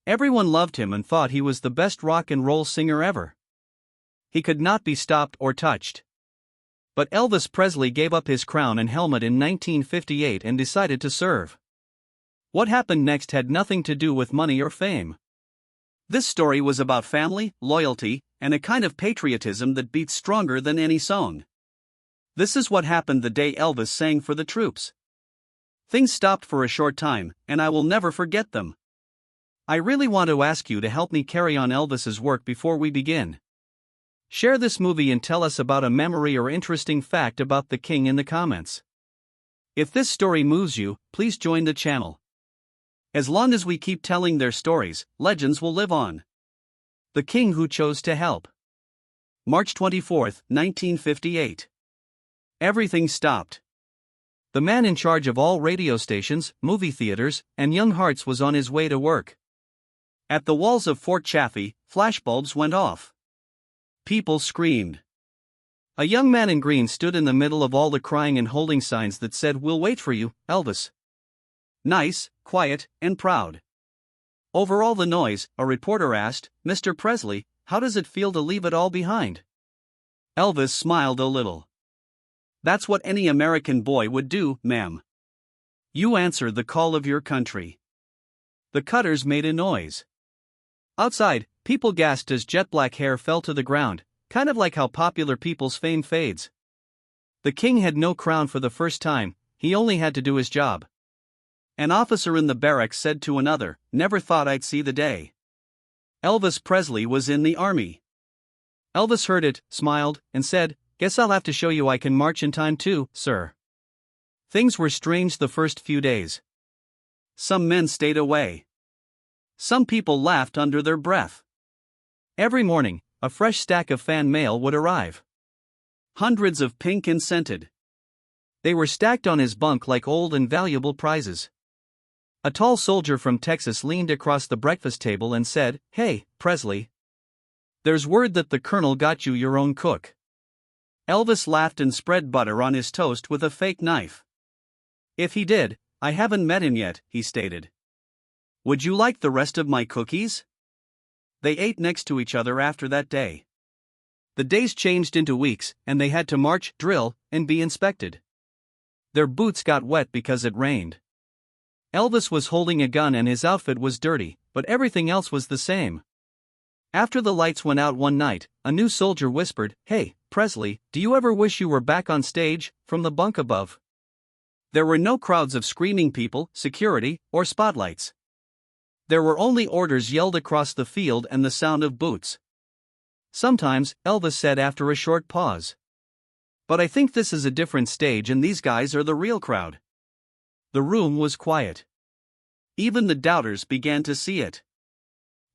Everyone loved him and thought he was the best rock and roll singer ever. He could not be stopped or touched. But Elvis Presley gave up his crown and helmet in 1958 and decided to serve. What happened next had nothing to do with money or fame. This story was about family, loyalty, and a kind of patriotism that beats stronger than any song. This is what happened the day Elvis sang for the troops. Things stopped for a short time, and I will never forget them. I really want to ask you to help me carry on Elvis's work before we begin. Share this movie and tell us about a memory or interesting fact about the king in the comments. If this story moves you, please join the channel. As long as we keep telling their stories, legends will live on. The King Who Chose to Help. March 24, 1958. Everything stopped. The man in charge of all radio stations, movie theaters, and young hearts was on his way to work. At the walls of Fort Chaffee, flashbulbs went off. People screamed. A young man in green stood in the middle of all the crying and holding signs that said, "We'll wait for you, Elvis." Nice, quiet, and proud. Over all the noise, a reporter asked, "Mr. Presley, how does it feel to leave it all behind?" Elvis smiled a little. "That's what any American boy would do, ma'am. You answer the call of your country." The cutters made a noise. Outside, people gasped as jet-black hair fell to the ground, kind of like how popular people's fame fades. The king had no crown for the first time, he only had to do his job. An officer in the barracks said to another, "Never thought I'd see the day." Elvis Presley was in the army. Elvis heard it, smiled, and said, "Guess I'll have to show you I can march in time too, sir." Things were strange the first few days. Some men stayed away. Some people laughed under their breath. Every morning, a fresh stack of fan mail would arrive. Hundreds of pink and scented. They were stacked on his bunk like old and valuable prizes. A tall soldier from Texas leaned across the breakfast table and said, "Hey, Presley. There's word that the colonel got you your own cook." Elvis laughed and spread butter on his toast with a fake knife. "If he did, I haven't met him yet," he stated. "Would you like the rest of my cookies?" They ate next to each other after that day. The days changed into weeks, and they had to march, drill, and be inspected. Their boots got wet because it rained. Elvis was holding a gun and his outfit was dirty, but everything else was the same. After the lights went out one night, a new soldier whispered, "Hey, Presley, do you ever wish you were back on stage?" from the bunk above. There were no crowds of screaming people, security, or spotlights. There were only orders yelled across the field and the sound of boots. Sometimes, Elvis said after a short pause, "But I think this is a different stage and these guys are the real crowd." The room was quiet. Even the doubters began to see it.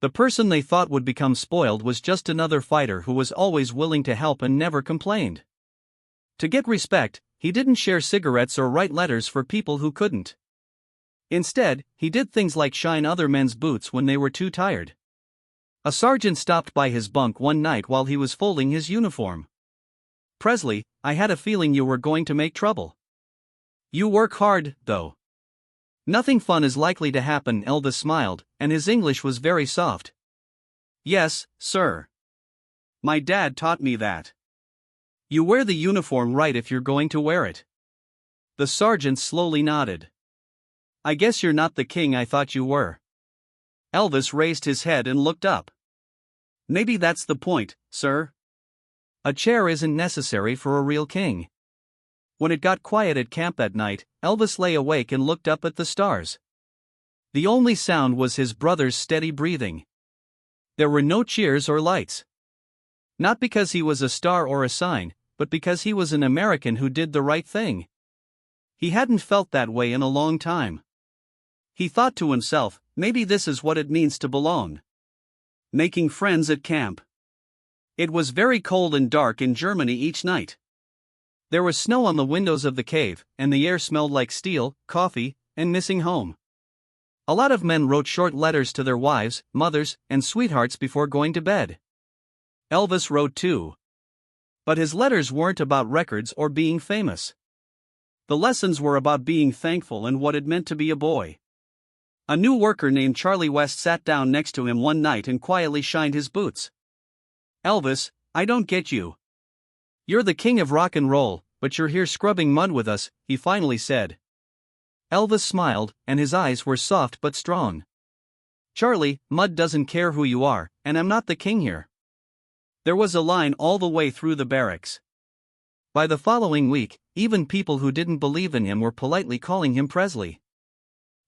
The person they thought would become spoiled was just another fighter who was always willing to help and never complained. To get respect, he didn't share cigarettes or write letters for people who couldn't. Instead, he did things like shine other men's boots when they were too tired. A sergeant stopped by his bunk one night while he was folding his uniform. "Presley, I had a feeling you were going to make trouble. You work hard, though." "Nothing fun is likely to happen," Elvis smiled, and his English was very soft. "Yes, sir. My dad taught me that. You wear the uniform right if you're going to wear it." The sergeant slowly nodded. "I guess you're not the king I thought you were." Elvis raised his head and looked up. "Maybe that's the point, sir. A chair isn't necessary for a real king." When it got quiet at camp that night, Elvis lay awake and looked up at the stars. The only sound was his brother's steady breathing. There were no cheers or lights. Not because he was a star or a sign, but because he was an American who did the right thing. He hadn't felt that way in a long time. He thought to himself, maybe this is what it means to belong. Making friends at camp. It was very cold and dark in Germany each night. There was snow on the windows of the cave, and the air smelled like steel, coffee, and missing home. A lot of men wrote short letters to their wives, mothers, and sweethearts before going to bed. Elvis wrote too. But his letters weren't about records or being famous. The lessons were about being thankful and what it meant to be a boy. A new worker named Charlie West sat down next to him one night and quietly shined his boots. "Elvis, I don't get you. You're the king of rock and roll, but you're here scrubbing mud with us," he finally said. Elvis smiled, and his eyes were soft but strong. "Charlie, mud doesn't care who you are, and I'm not the king here." There was a line all the way through the barracks. By the following week, even people who didn't believe in him were politely calling him Presley.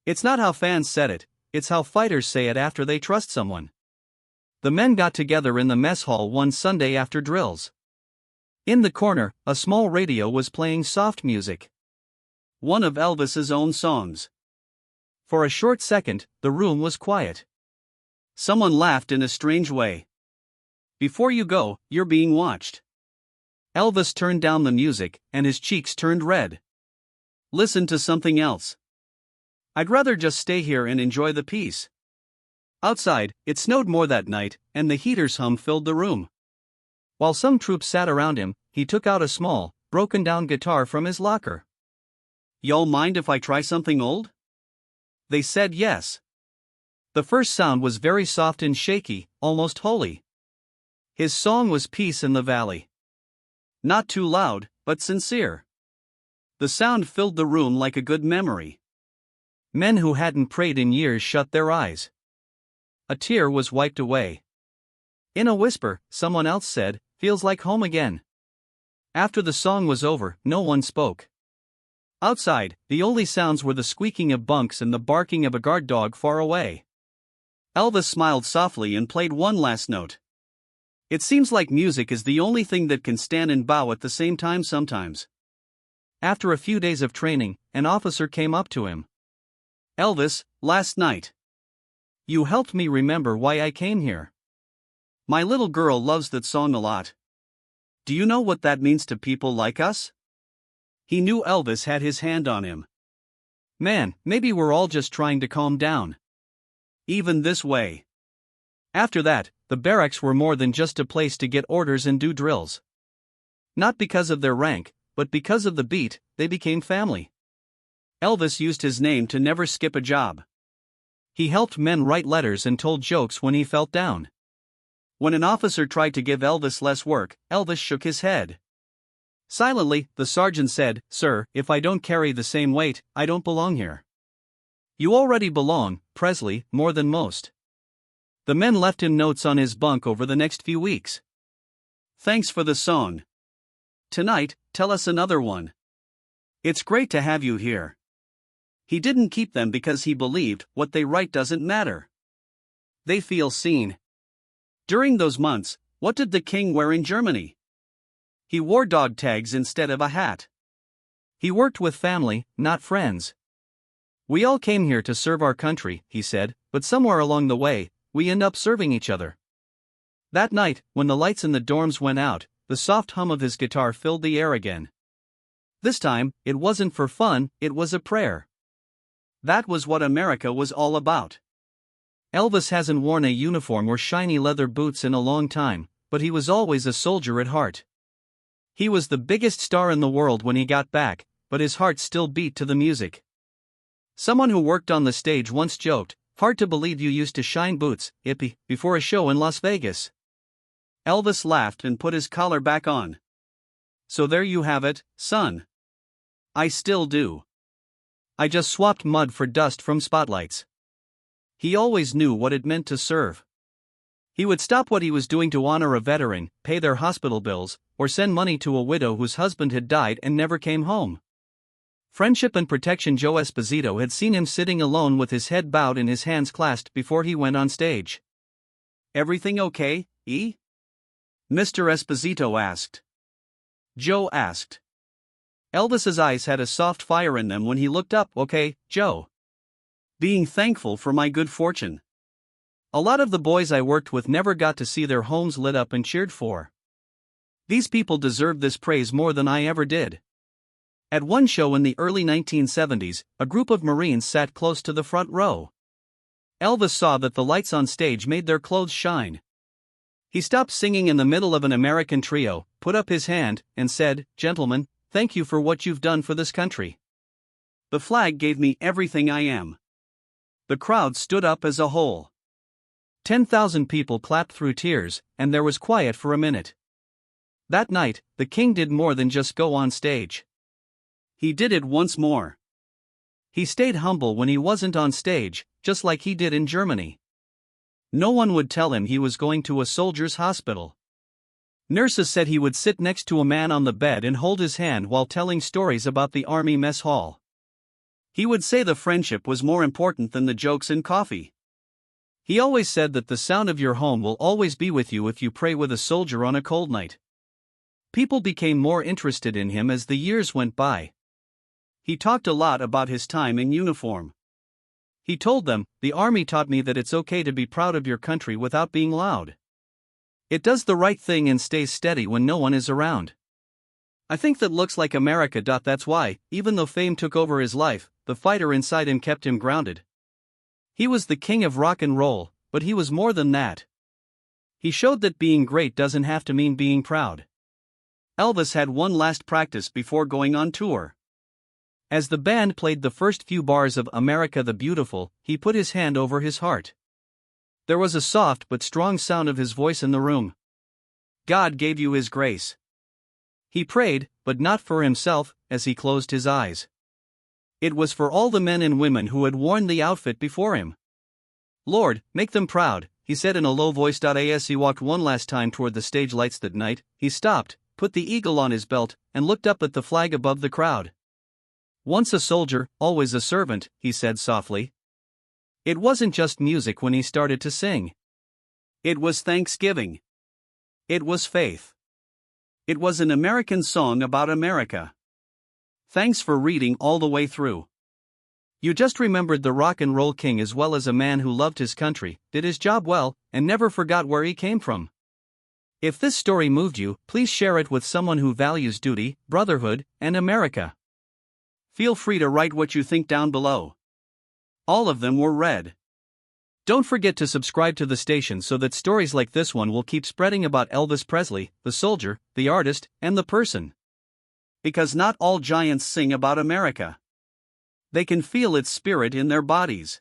It's not how fans said it, it's how fighters say it after they trust someone. The men got together in the mess hall one Sunday after drills. In the corner, a small radio was playing soft music. One of Elvis's own songs. For a short second, the room was quiet. Someone laughed in a strange way. "Before you go, you're being watched." Elvis turned down the music, and his cheeks turned red. "Listen to something else. I'd rather just stay here and enjoy the peace." Outside, it snowed more that night, and the heater's hum filled the room. While some troops sat around him, he took out a small, broken-down guitar from his locker. "Y'all mind if I try something old?" They said yes. The first sound was very soft and shaky, almost holy. His song was Peace in the Valley. Not too loud, but sincere. The sound filled the room like a good memory. Men who hadn't prayed in years shut their eyes. A tear was wiped away. In a whisper, someone else said, "Feels like home again." After the song was over, no one spoke. Outside, the only sounds were the squeaking of bunks and the barking of a guard dog far away. Elvis smiled softly and played one last note. It seems like music is the only thing that can stand and bow at the same time sometimes. After a few days of training, an officer came up to him. "Elvis, last night. You helped me remember why I came here. My little girl loves that song a lot. Do you know what that means to people like us?" He knew Elvis had his hand on him. "Man, maybe we're all just trying to calm down. Even this way." After that, the barracks were more than just a place to get orders and do drills. Not because of their rank, but because of the beat, they became family. Elvis used his name to never skip a job. He helped men write letters and told jokes when he felt down. When an officer tried to give Elvis less work, Elvis shook his head. Silently, the sergeant said, "Sir, if I don't carry the same weight, I don't belong here." "You already belong, Presley, more than most." The men left him notes on his bunk over the next few weeks. "Thanks for the song. Tonight, tell us another one. It's great to have you here." He didn't keep them because he believed what they write doesn't matter. They feel seen. During those months, what did the king wear in Germany? He wore dog tags instead of a hat. He worked with family, not friends. "We all came here to serve our country," he said, "but somewhere along the way, we end up serving each other." That night, when the lights in the dorms went out, the soft hum of his guitar filled the air again. This time, it wasn't for fun, it was a prayer. That was what America was all about. Elvis hasn't worn a uniform or shiny leather boots in a long time, but he was always a soldier at heart. He was the biggest star in the world when he got back, but his heart still beat to the music. Someone who worked on the stage once joked, "Hard to believe you used to shine boots, hippie, before a show in Las Vegas." Elvis laughed and put his collar back on. "So there you have it, son. I still do. I just swapped mud for dust from spotlights." He always knew what it meant to serve. He would stop what he was doing to honor a veteran, pay their hospital bills, or send money to a widow whose husband had died and never came home. Friendship and Protection Joe Esposito had seen him sitting alone with his head bowed and his hands clasped before he went on stage. "Everything okay, E?" Mr. Esposito asked. Joe asked. Elvis's eyes had a soft fire in them when he looked up. "Okay, Joe. Being thankful for my good fortune. A lot of the boys I worked with never got to see their homes lit up and cheered for. These people deserve this praise more than I ever did." At one show in the early 1970s, a group of Marines sat close to the front row. Elvis saw that the lights on stage made their clothes shine. He stopped singing in the middle of an American trio, put up his hand, and said, "Gentlemen, thank you for what you've done for this country. The flag gave me everything I am. The crowd stood up as a whole. 10,000 people clapped through tears, and there was quiet for a minute. That night, the king did more than just go on stage. He did it once more. He stayed humble when he wasn't on stage, just like he did in Germany. No one would tell him he was going to a soldier's hospital. Nurses said he would sit next to a man on the bed and hold his hand while telling stories about the army mess hall. He would say the friendship was more important than the jokes and coffee. He always said that the sound of your home will always be with you if you pray with a soldier on a cold night. People became more interested in him as the years went by. He talked a lot about his time in uniform. He told them, "The army taught me that it's okay to be proud of your country without being loud. It does the right thing and stays steady when no one is around. I think that looks like America. That's why, even though fame took over his life, the fighter inside him kept him grounded." He was the king of rock and roll, but he was more than that. He showed that being great doesn't have to mean being proud. Elvis had one last practice before going on tour. As the band played the first few bars of America the Beautiful, he put his hand over his heart. There was a soft but strong sound of his voice in the room. God gave you his grace. He prayed, but not for himself, as he closed his eyes. It was for all the men and women who had worn the outfit before him. Lord, make them proud, he said in a low voice. As he walked one last time toward the stage lights that night, he stopped, put the eagle on his belt, and looked up at the flag above the crowd. Once a soldier, always a servant, he said softly. It wasn't just music when he started to sing. It was thanksgiving. It was faith. It was an American song about America. Thanks for reading all the way through. You just remembered the rock and roll king as well as a man who loved his country, did his job well, and never forgot where he came from. If this story moved you, please share it with someone who values duty, brotherhood, and America. Feel free to write what you think down below. All of them were read. Don't forget to subscribe to the station so that stories like this one will keep spreading about Elvis Presley, the soldier, the artist, and the person. Because not all giants sing about America. They can feel its spirit in their bodies.